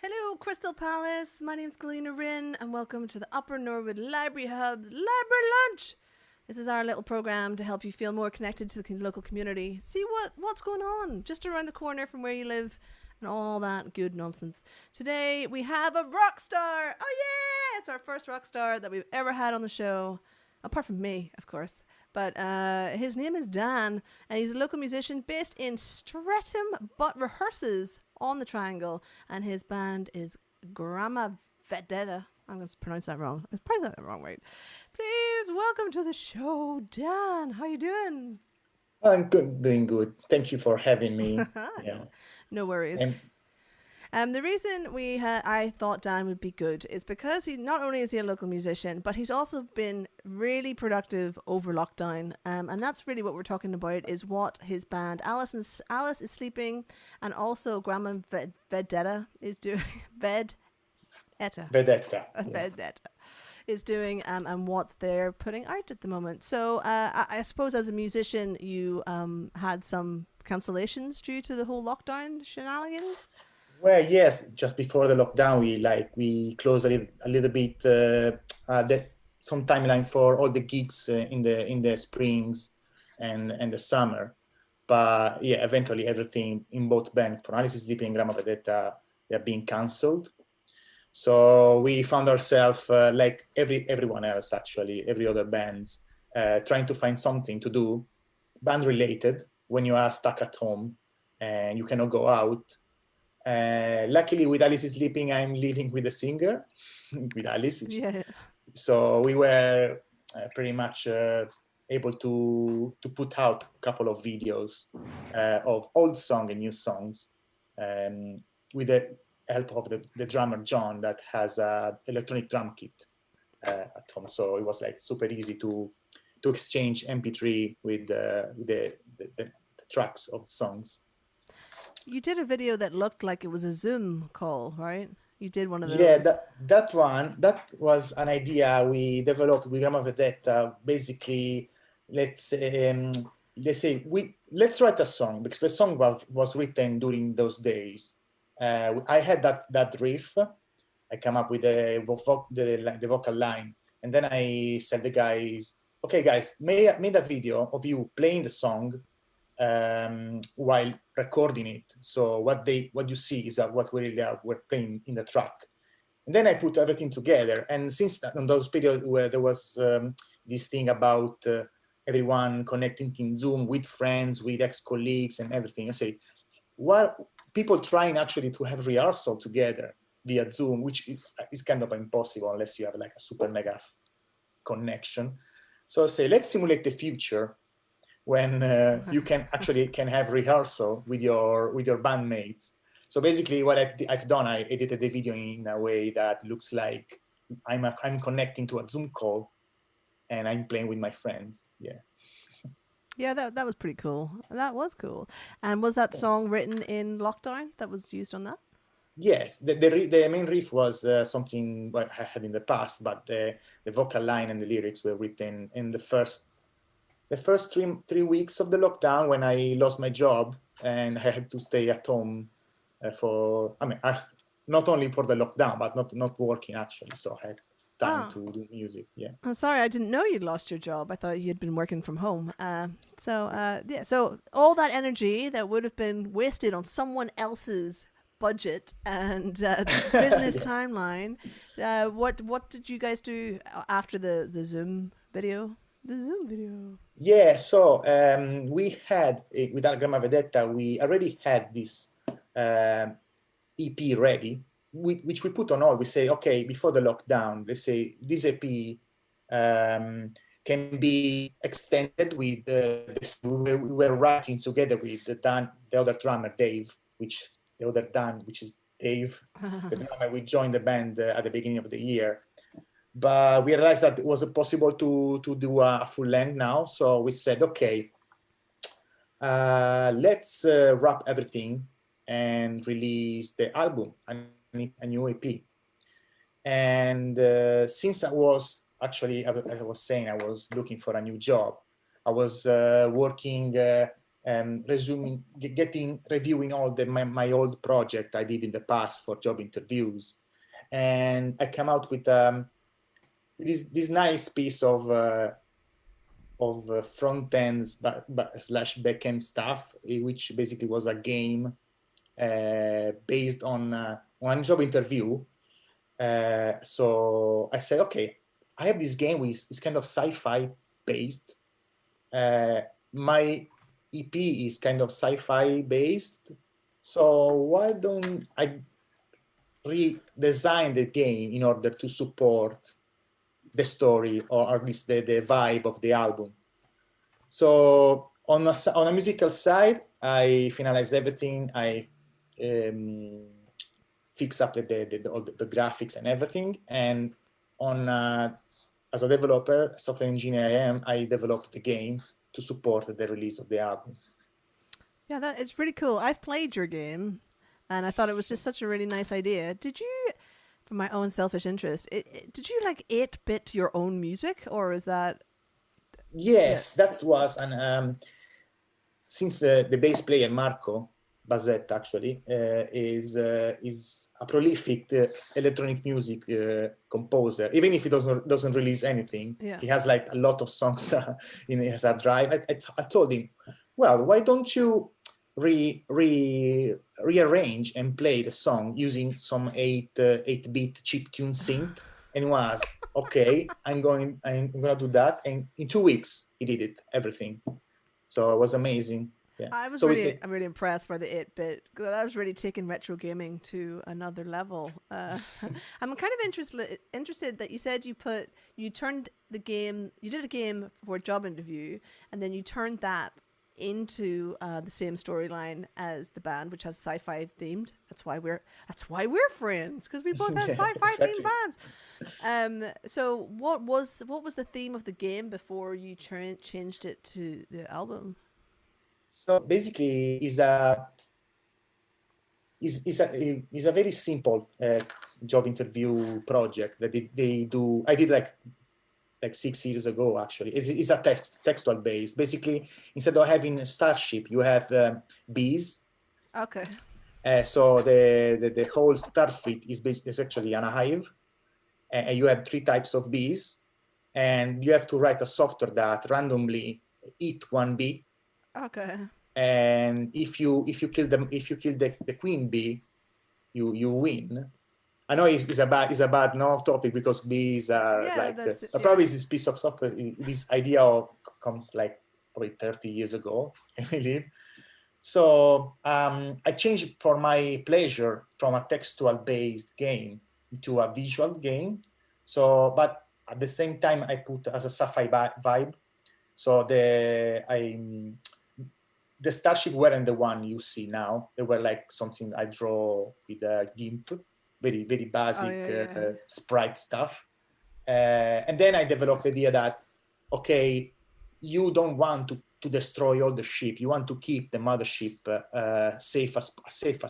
Hello, Crystal Palace. My name's Galina.Rin, and welcome to the Upper Norwood Library Hub's Library Lunch. This is our little program to help you feel more connected to the local community. See what's going on just around the corner from where you live, and all that good nonsense. Today we have a rock star. Oh yeah, it's our first rock star that we've ever had on the show, apart from me, of course. But his name is Dan, and he's a local musician based in Streatham, but rehearses on the Triangle, and his band is Gramma Vedetta. I'm going to pronounce that wrong. I probably said that wrong, right? Please welcome to the show, Dan. How you doing? I'm good, doing good. Thank you for having me. Yeah. No worries. And The reason I thought Dan would be good is because he not only is he a local musician, but he's also been really productive over lockdown. And that's really what we're talking about, is what his band Alice is Sleeping, and also Grandma Vedetta is doing. Vedetta. Vedetta. Vedetta is doing, and what they're putting out at the moment. So I suppose as a musician, you had some cancellations due to the whole lockdown shenanigans. Well, yes, just before the lockdown, we closed a little bit some timeline for all the gigs in the springs and the summer. But yeah, eventually everything in both bands, for Alice is Sleeping and Grandma Vedetta, they're being cancelled. So we found ourselves like everyone else, actually, every other bands, trying to find something to do, band related, when you are stuck at home and you cannot go out. Luckily, with Alice is Sleeping, I'm living with a singer, with Alice. Yeah. So we were pretty much able to put out a couple of videos of old songs and new songs, with the help of the drummer John, that has an electronic drum kit at home. So it was like super easy to exchange MP3 with the tracks of songs. You did a video that looked like it was a Zoom call, right? You did one of those. Yeah, that was an idea we developed with Grandma Vedetta. Basically, let's say let's write a song, because the song was written during those days. I had that riff. I come up with the vocal line, and then I said the guys, "Okay, guys, made a video of you playing the song while recording it. So what you see is that what we're playing in the track." And then I put everything together. And since on those periods where there was this thing about everyone connecting in Zoom with friends, with ex-colleagues and everything, I say, what people trying actually to have rehearsal together via Zoom, which is kind of impossible unless you have like a super mega connection. So I say, let's simulate the future when you can have rehearsal with your bandmates. So basically what I've done, I edited the video in a way that looks like I'm connecting to a Zoom call and I'm playing with my friends. Yeah. Yeah, that was pretty cool. That was cool. And was that song written in lockdown that was used on that? Yes, the main riff was something I had in the past, but the vocal line and the lyrics were written in the first 3 weeks of the lockdown, when I lost my job and I had to stay at home not only for the lockdown, but not working actually. So I had time to do music. Yeah. I'm sorry, I didn't know you'd lost your job. I thought you'd been working from home. So all that energy that would have been wasted on someone else's budget and business timeline. What did you guys do after the Zoom video? The Zoom video. Yeah, so we had, with Grandma Vedetta, we already had this EP ready, which we put on hold. We say, okay, before the lockdown, let's say this EP can be extended with we were writing together with the other drummer, Dave, which is Dave, the drummer. We joined the band at the beginning of the year. But we realized that it wasn't possible to do a full length now. So we said, okay, let's wrap everything and release the album, a new EP. And since I was saying, I was looking for a new job. I was working reviewing all my old project I did in the past for job interviews, and I came out with this nice piece of front ends slash back end stuff, which basically was a game based on one job interview. So I said, okay, I have this game which is kind of sci-fi based. My EP is kind of sci-fi based. So why don't I redesign the game in order to support the story, or at least the vibe of the album? So on a musical side, I finalized everything. I fix up the graphics and everything. And on as a developer, software engineer I developed the game to support the release of the album. Yeah, it's really cool. I've played your game, and I thought it was just such a really nice idea. Did you, for my own selfish interest, did you like 8-bit your own music, or is that? Yes, that was since the bass player Marco Basetta actually is a prolific electronic music composer. Even if he doesn't release anything, he has like a lot of songs in his hard drive. I told him, well, why don't you rearrange and play the song using some 8-bit chiptune synth? And he was okay. I'm gonna do that. And in 2 weeks, he did it, everything. So it was amazing. Yeah. I'm really impressed by the 8-bit. That was really taking retro gaming to another level. I'm kind of interested that you said you did a game for a job interview, and then you turned that into the same storyline as the band, which has sci-fi themed. That's why we're friends, because we both have sci-fi themed bands. So what was the theme of the game before you changed it to the album? So basically, is a very simple job interview project that they do. I did like 6 years ago. Actually, it's a textual base. Basically, instead of having a starship, you have bees. Okay. So the whole starfleet is actually an hive, and you have 3 types of bees, and you have to write a software that randomly eat one bee. Okay. And if you kill the queen bee, you win. I know it's a bad no topic, because bees are probably this piece of software. This idea comes like probably 30 years ago, I believe. So I changed for my pleasure from a textual based game to a visual game. So, but at the same time, I put as a sci-fi vibe. So the starship weren't the one you see now. They were like something I draw with a GIMP, very, very basic sprite stuff. And then I developed the idea that, okay, you don't want to destroy all the ship. You want to keep the mothership safe as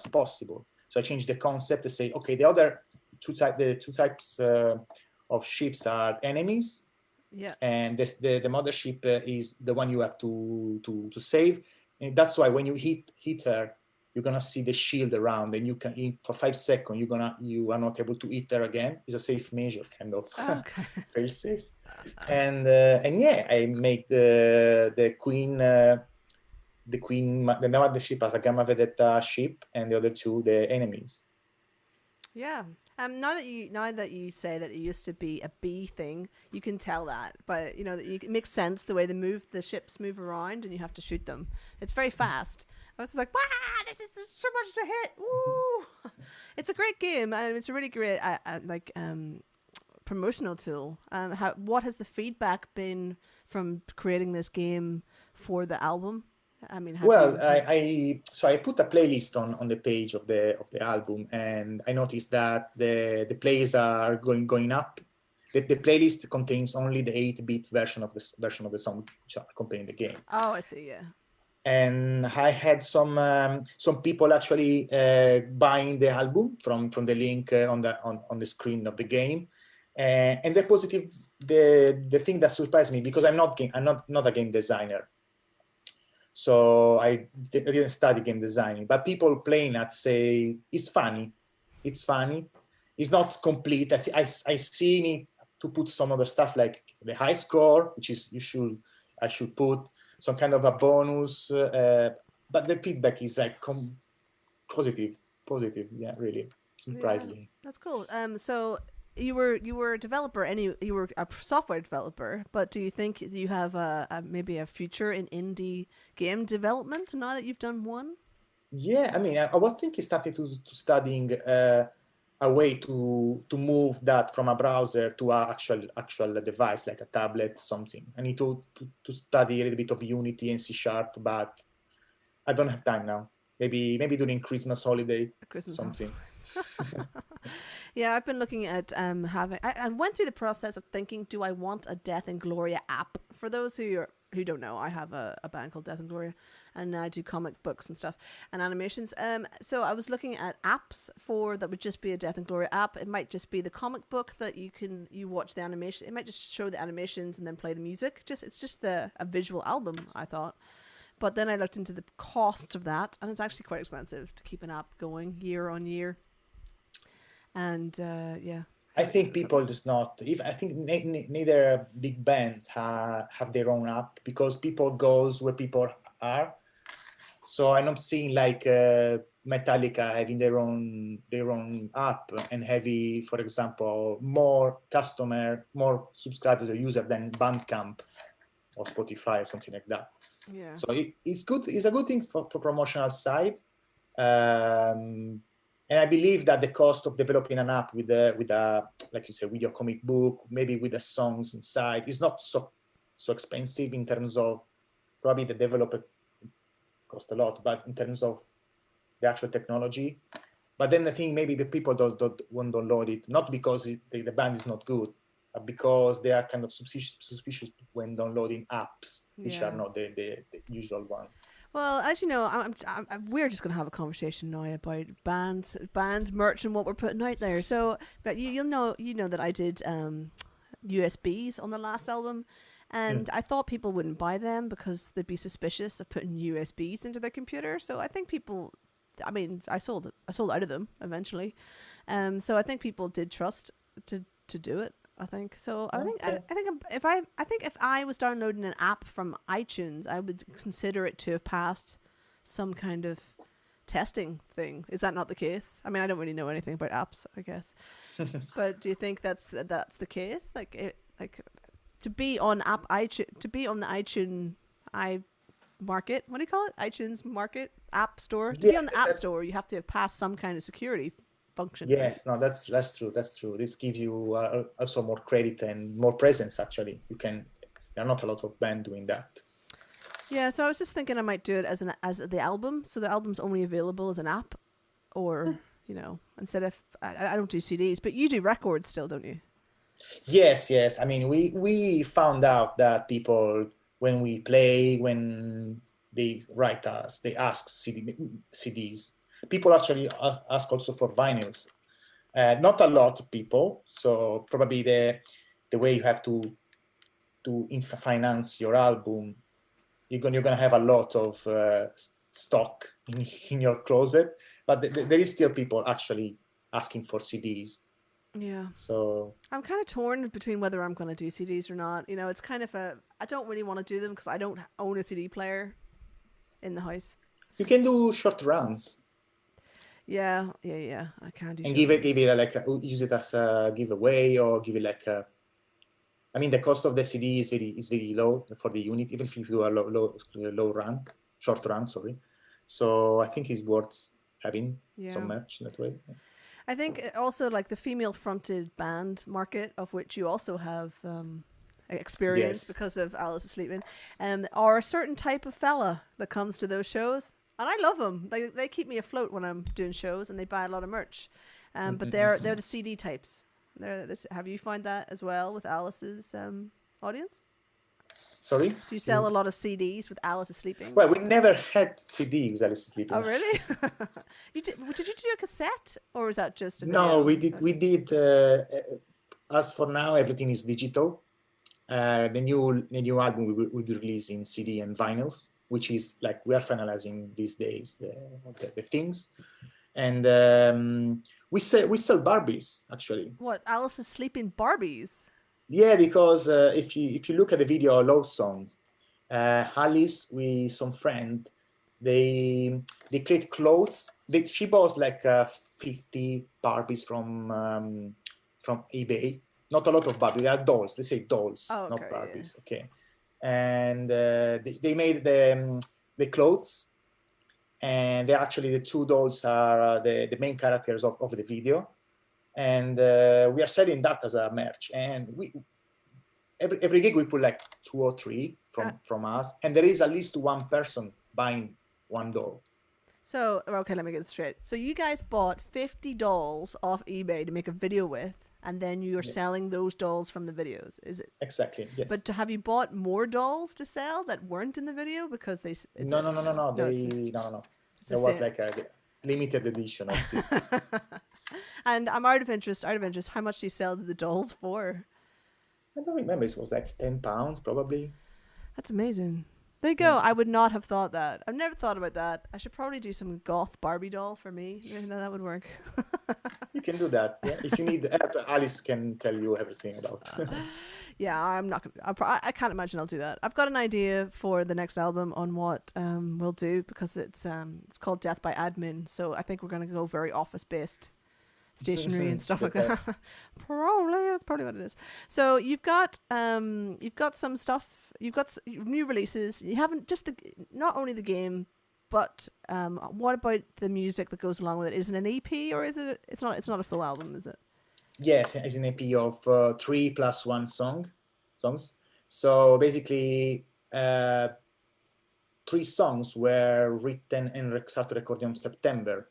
possible. So I changed the concept to say, okay, the other two types of ships are enemies. Yeah. And the mothership is the one you have to save. And that's why when you hit her, you're gonna see the shield around, and you can for 5 seconds you are not able to hit her again. It's a safe measure, kind of. Okay. Fail safe. And yeah, I make the queen the mothership as a Gamma Vedetta ship, and the other 2 the enemies. Yeah. Now that you say that it used to be a bee thing, you can tell that, but it makes sense the way the ships move around, and you have to shoot them. It's very fast. I was just like, wow, there's so much to hit. Woo! It's a great game, and it's a really great promotional tool. What has the feedback been from creating this game for the album? I mean, I put a playlist on the page of the album, and I noticed that the plays are going up. The playlist contains only the 8-bit version of the song accompanying the game. Oh, I see. Yeah. And I had some people actually buying the album from the link on the screen of the game, and the thing that surprised me, because I'm not a game designer. So I didn't study game designing, but people playing that say it's funny. It's funny. It's not complete. I seen it to put some other stuff like the high score, which is I should put some kind of a bonus. But the feedback is like positive. Yeah, really surprisingly. Yeah, that's cool. So you were a developer, and you were a software developer. But do you think you have maybe a future in indie game development now that you've done one? Yeah, I mean, I was thinking starting to studying a way to move that from a browser to a actual device like a tablet, something. I need to study a little bit of Unity and C Sharp, but I don't have time now. Maybe during Christmas holiday, Christmas something. Yeah, I've been looking at having. I went through the process of thinking, do I want a Deathgloria app? For those who don't know, I have a band called Deathgloria, and I do comic books and stuff and animations. So I was looking at apps that would just be a Deathgloria app. It might just be the comic book that you watch the animation. It might just show the animations and then play the music. It's just a visual album, I thought. But then I looked into the cost of that, and it's actually quite expensive to keep an app going year on year. And yeah, I think people just not. If I think neither big bands have their own app because people goes where people are. So I'm not seeing like Metallica having their own app and having, for example, more subscribers or users than Bandcamp or Spotify or something like that. yeah. So it's good. It's a good thing for promotional side. And I believe that the cost of developing an app with a like you say with your comic book, maybe with the songs inside, is not so expensive in terms of probably the developer cost a lot, but in terms of the actual technology. But then I think maybe the people won't download it, not because the band is not good, but because they are kind of suspicious when downloading apps, which are not the usual one. Well, as you know, we're just going to have a conversation now about bands, merch, and what we're putting out there. So, but you know that I did USBs on the last album, and I thought people wouldn't buy them because they'd be suspicious of putting USBs into their computer. So I think people, I mean, I sold out of them eventually. So I think people did trust to do it. I think so. I think if I was downloading an app from iTunes, I would consider it to have passed some kind of testing thing. Is that not the case? I mean, I don't really know anything about apps, I guess. But do you think that's the case? Like to be on iTunes, to be on the iTunes market. What do you call it? iTunes market app store. To be on the app store, you have to have passed some kind of security function. Yes, no, that's true. This gives you also more credit and more presence. Actually, there are not a lot of bands doing that. Yeah, so I was just thinking I might do it as the album, so the album's only available as an app, or instead of I don't do CDs, but you do records still, don't you? Yes. I mean, we found out that people when we play, when they write us, they ask CDs. People actually ask also for vinyls. Not a lot of people, so probably the way you have to finance your album, you're gonna have a lot of stock in your closet, but there is still people actually asking for CDs. Yeah. So I'm kind of torn between whether I'm going to do CDs or not. It's kind of I don't really want to do them because I don't own a CD player in the house. You can do short runs. Yeah. I can do. And give it use it as a giveaway or give it like a. I mean, the cost of the CD is very low for the unit, even if you do a short run. Sorry. So I think it's worth having so much that way. I think also like the female-fronted band market, of which you also have experience because of Alice is Sleeping, are a certain type of fella that comes to those shows. And I love them. They keep me afloat when I'm doing shows, and they buy a lot of merch. But they're the CD types. Have you found that as well with Alice's audience? Sorry? Do you sell a lot of CDs with Alice is Sleeping? Well, we never had CD with Alice is Sleeping. Oh, really? Did you do a cassette, or was that just a video? No, we did. As for now, everything is digital. The new album will be released in CD and vinyls. which is like we are finalizing these days the things, and we sell Barbies actually. What, Alice's sleeping Barbies? Yeah, because if you look at the video of Love Songs, Alice with some friend, they create clothes. She bought like 50 Barbies from eBay. Not a lot of Barbies. They are dolls. They say dolls, Oh, not okay, Barbies. yeah. Okay, and they made the clothes, and they actually the two dolls are the main characters of the video, and we are selling that as a merch, and we every gig we put like 2 or 3 from us, and there is at least one person buying one doll. So, okay, let me get this straight. So you guys bought 50 dolls off eBay to make a video with, and then you're selling those dolls from the videos, is it? Exactly, yes. But have you bought more dolls to sell that weren't in the video because they? No. No. There was like a limited edition of 50. And I'm out of interest, how much do you sell the dolls for? I don't remember. It was like £10 probably. That's amazing. There you go. I would not have thought that. I've never thought about that. I should probably do some Goth Barbie doll for me. That would work. You can do that. Yeah. If you need help, Alice can tell you everything about. Yeah, I'm not gonna. I can't imagine I'll do that. I've got an idea for the next album on what we'll do, because it's called Death by Admin. So I think we're gonna go very office based, stationery and stuff like that. Probably that's probably what it is. So you've got some stuff. You've got new releases. You haven't just not only the game, but what about the music that goes along with it? Is it an EP or is it? It's not. It's not a full album, is it? Yes, it's an EP of 3 plus 1 songs. So basically, 3 songs were written and started recording in September,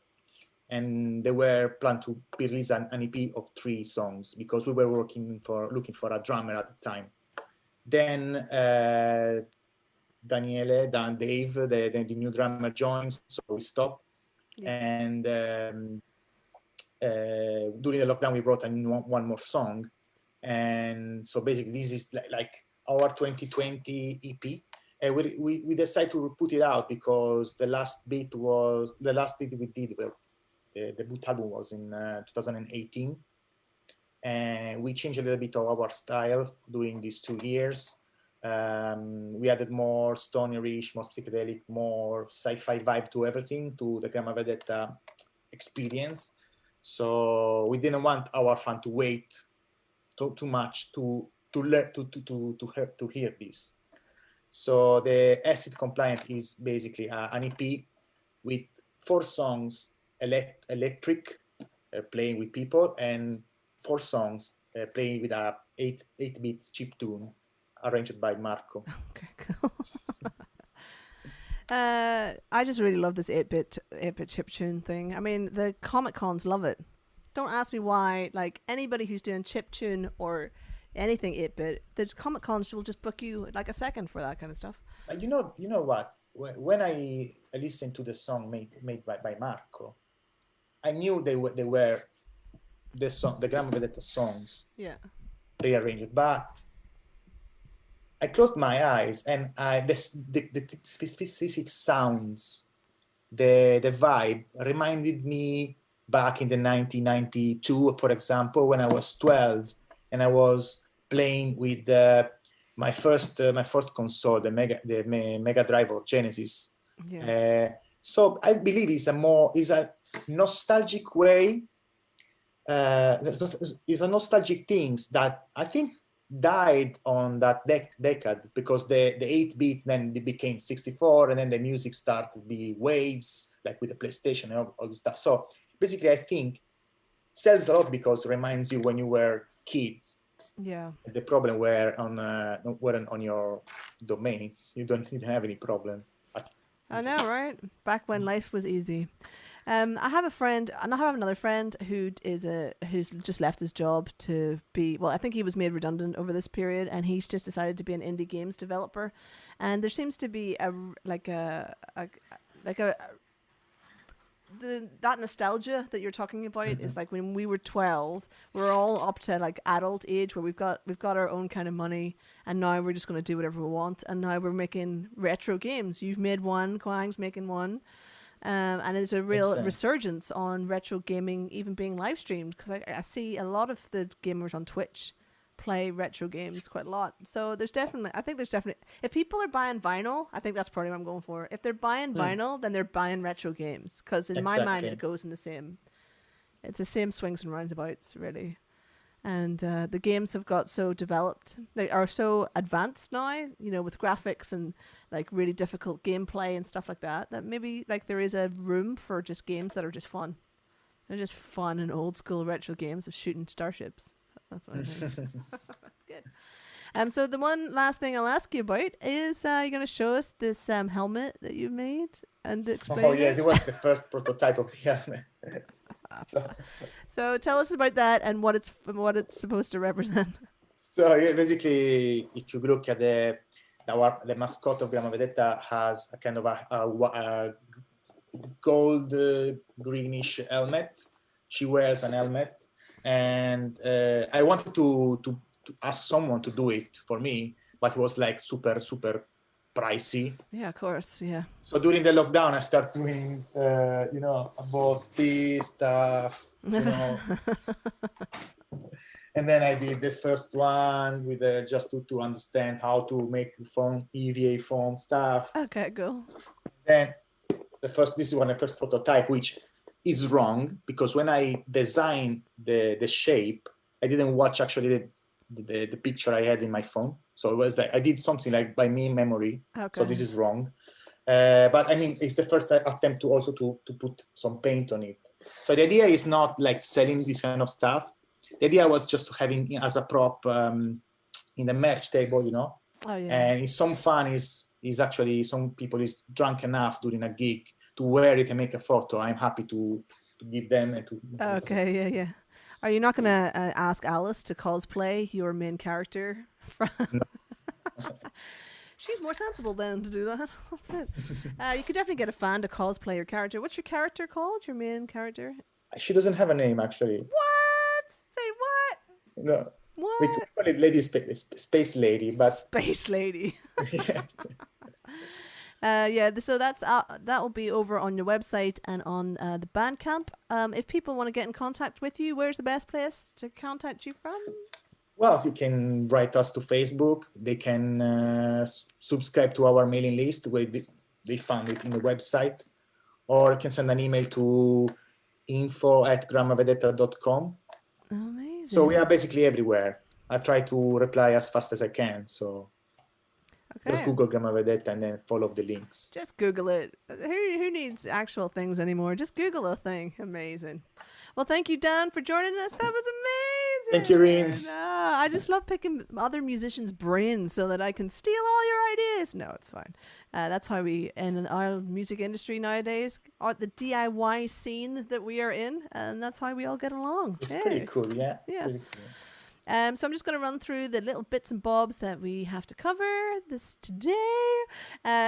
and they were planned to be released an EP of 3 songs because we were looking for a drummer at the time. Then Dave, the new drummer joined, so we stopped. Yeah. And during the lockdown, we brought one more song, and so basically this is like our 2020 EP. And we decided to put it out because the last bit we did, the debut album was in 2018, and we changed a little bit of our style during these 2 years. We added more stoner-ish, more psychedelic, more sci-fi vibe to everything, to the Gramma Vedetta experience. So we didn't want our fan to wait too much to hear this. So the Acid Compliant is basically an EP with 4 songs electric, playing with people, and 4 songs playing with a 8-bit chip tune arranged by Marco. Okay, cool. I just really love this 8-bit chiptune thing. I mean, the Comic Cons love it. Don't ask me why. Like, anybody who's doing chiptune or anything 8-bit, the Comic Cons will just book you like a second for that kind of stuff. You know what? When I listened to the song made by Marco, I knew they were the Gramma Vedetta songs. Yeah. Rearranged, but I closed my eyes and the specific sounds, the vibe reminded me back in the 1992, for example, when I was 12 and I was playing with my first console, the Mega Drive or Genesis. Yeah. So I believe it's a nostalgic way. It's a nostalgic things that I think died on that decade, because the 8-bit then it became 64, and then the music started to be waves, like with the PlayStation and all this stuff. So basically, I think sells a lot because it reminds you when you were kids. Yeah. The problem weren't on your domain. You didn't have any problems. I know, right? Back when life was easy. I have another friend who's just left his job to be, well, I think he was made redundant over this period, and he's just decided to be an indie games developer. And there seems to be that nostalgia that you're talking about is like when we were 12, we're all up to like adult age where we've got our own kind of money, and now we're just going to do whatever we want, and now we're making retro games. You've made one, Kwang's making one. And there's a real resurgence on retro gaming even being live streamed, because I see a lot of the gamers on Twitch play retro games quite a lot. So I think there's definitely, if people are buying vinyl, I think that's probably what I'm going for. If they're buying vinyl, then they're buying retro games, because in my mind it goes in it's the same swings and roundabouts really. And the games have got so developed, they are so advanced now, with graphics and like really difficult gameplay and stuff like that, that maybe like there is a room for just games that are just fun. They're just fun and old school retro games of shooting starships. That's what I think. That's good. So the one last thing I'll ask you about is you're going to show us this helmet that you made and explain Oh yes, it was the first prototype of the helmet. So tell us about that and what it's supposed to represent. So yeah, basically, if you look at the mascot of Gramma Vedetta has a kind of a gold greenish helmet. She wears an helmet, and I wanted to ask someone to do it for me, but it was like super pricey. Yeah, of course, yeah. So during the lockdown, I started doing, about this stuff, and then I did the first one with just to understand how to make phone EVA phone stuff. Okay, cool. Then this is the first prototype, which is wrong because when I designed the shape, I didn't watch actually the picture I had in my phone. So it was like I did something like by memory. Okay. So this is wrong. But I mean, it's the first attempt to also to put some paint on it. So the idea is not like selling this kind of stuff. The idea was just having as a prop in the merch table, Oh, yeah. And it's some fun is actually some people is drunk enough during a gig to wear it and make a photo. I'm happy to give them and to. Okay, yeah. Are you not going to ask Alice to cosplay your main character? No. She's more sensible then to do that. That's it. You could definitely get a fan to cosplay your character. What's your character called? Your main character? She doesn't have a name, actually. What? Say what? No. What? We could call it Lady Space Lady, but Space Lady. Yeah. So that will be over on your website and on the Bandcamp. If people want to get in contact with you, where's the best place to contact you from? Well, you can write us to Facebook. They can subscribe to our mailing list where they found it in the website, or you can send an email to info@grammavedetta.com. Amazing. So we are basically everywhere. I try to reply as fast as I can. So just Google Gramma Vedetta and then follow the links. Just Google it. Who needs actual things anymore? Just Google a thing. Amazing. Well, thank you, Dan, for joining us. That was amazing. Thank you, Rin. I just love picking other musicians' brains so that I can steal all your ideas. No, it's fine. That's how we, in our music industry nowadays, the DIY scene that we are in, and that's how we all get along. It's pretty cool, yeah. Yeah. Pretty cool. So I'm just going to run through the little bits and bobs that we have to cover this today.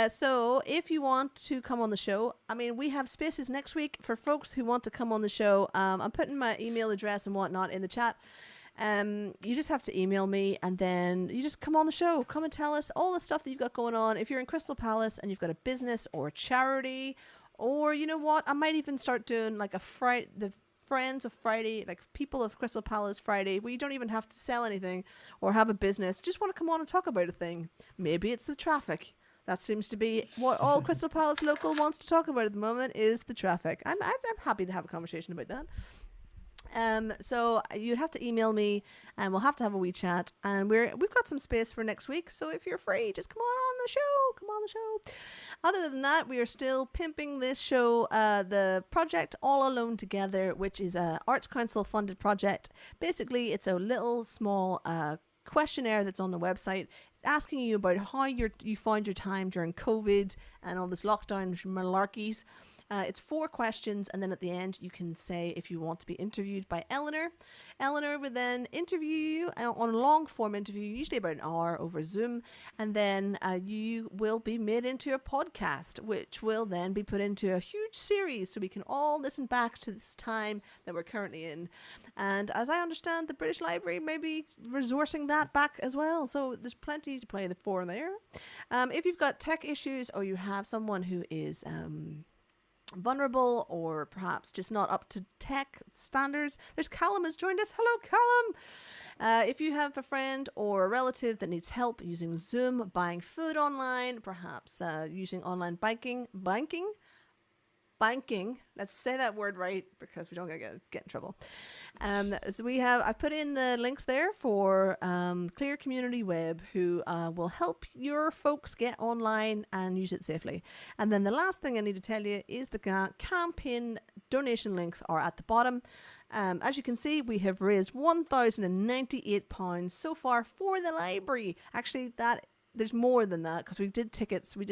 So if you want to come on the show, I mean, we have spaces next week for folks who want to come on the show. I'm putting my email address and whatnot in the chat. You just have to email me and then you just come on the show. Come and tell us all the stuff that you've got going on. If you're in Crystal Palace and you've got a business or a charity, or you know what, I might even start doing like the Friends of Friday, like people of Crystal Palace Friday, where you don't even have to sell anything or have a business, just want to come on and talk about a thing. Maybe it's the traffic. That seems to be what all Crystal Palace local wants to talk about at the moment, is the traffic. I'm happy to have a conversation about that. So you'd have to email me and we'll have to have a wee chat, and we've got some space for next week, so if you're free, just come on the show. Other than that, we are still pimping this show, the project All Alone Together, which is a Arts Council funded project. Basically, it's a little small questionnaire that's on the website asking you about how you find your time during COVID and all this lockdown malarkeys. It's 4 questions, and then at the end you can say if you want to be interviewed by Eleanor. Eleanor will then interview you on a long form interview, usually about an hour over Zoom, and then you will be made into a podcast, which will then be put into a huge series so we can all listen back to this time that we're currently in. And as I understand, the British Library may be resourcing that back as well, so there's plenty to play for there. If you've got tech issues, or you have someone who is vulnerable or perhaps just not up to tech standards, there's Callum has joined us. Hello, Callum. If you have a friend or a relative that needs help using Zoom, buying food online, perhaps using online banking, let's say that word right because we don't get in trouble. So I've put in the links there for Clear Community Web, who will help your folks get online and use it safely. And then the last thing I need to tell you is the campaign donation links are at the bottom. As you can see, we have raised £1,098 so far for the library. Actually, there's more than that because we did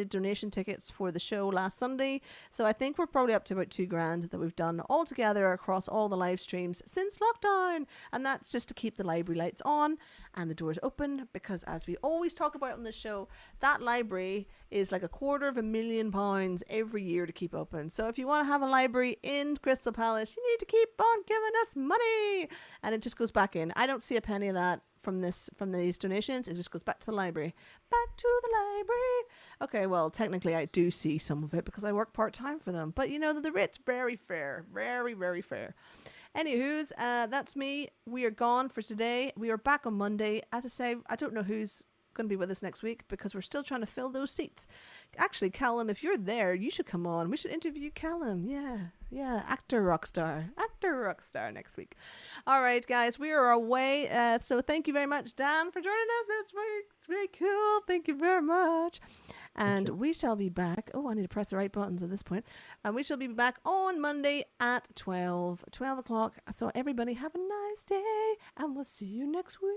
donation tickets for the show last Sunday. So I think we're probably up to about $2,000 that we've done all together across all the live streams since lockdown. And that's just to keep the library lights on and the doors open, because as we always talk about on this show, that library is like £250,000 every year to keep open. So if you want to have a library in Crystal Palace, you need to keep on giving us money. And it just goes back in. I don't see a penny of that from these donations. It just goes back to the library. Back to the library. Okay, well, technically I do see some of it because I work part-time for them. But you know, the rate's very fair. Very, very fair. Anywho's, that's me. We are gone for today. We are back on Monday. As I say, I don't know who's going to be with us next week because we're still trying to fill those seats. Actually, Callum, if you're there, you should come on. We should interview Callum. Yeah, actor rock star next week. All right, guys, we are away. So thank you very much, Dan, for joining us. That's very cool. Thank you very much. And we shall be back. Oh, I need to press the right buttons at this point. And we shall be back on Monday at 12 o'clock. So everybody have a nice day, and we'll see you next week.